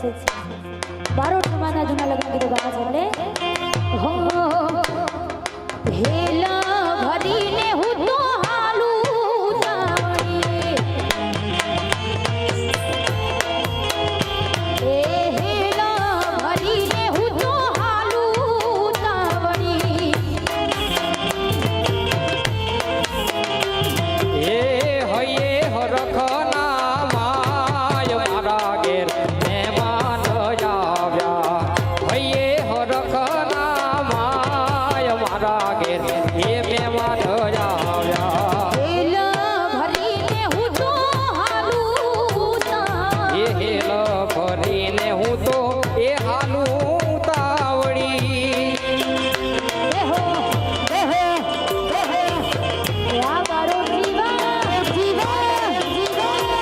बारोट समाना जुना लग्न गीत गावा छले हो हेला भरीने હું તો હાલું તાવડી એ હેલા ભરીને હું તો હાલું તાવડી એ હયે હરખના માય મારા ઘેર મહેમાન આવ્યા હયે હરખના માય મારા ઘેર એ મહેમાન આવ્યા હેલા ભરીને હું તો હાલું તાવડી એ હેલ ભરીને હું તો એ હાલું તાવડી દેહો દેહો દેહો યા બારોટ જીવા જીવા જીવા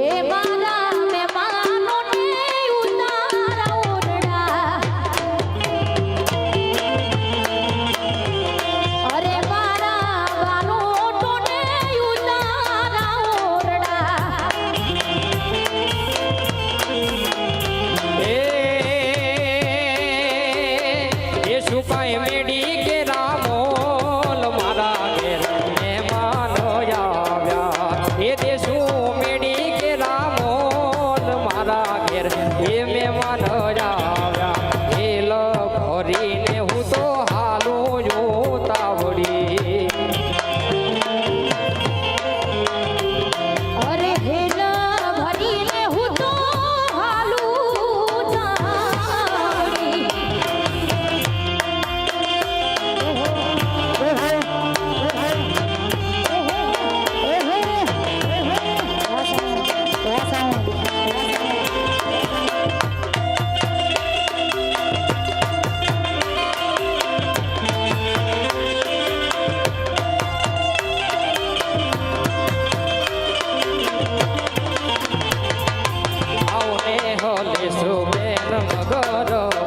એ મારા મહેમાનોને ઉતારા ઓરડા અરે મારા વાલોટોને ઉતારા ઓરડા એ સુકાય મેડી કે રામોલ મારા ઘેર મહેમાન આવ્યા એ દેશું મેડી કે રામોલ મારા ઘેર એ મહેમાન આવ્યા એ ભરીને હું તો હાલું જોતાવડી અરે હેલા ભરીને હું તો હાલું તાવડી આવને હલે સુબેન મગર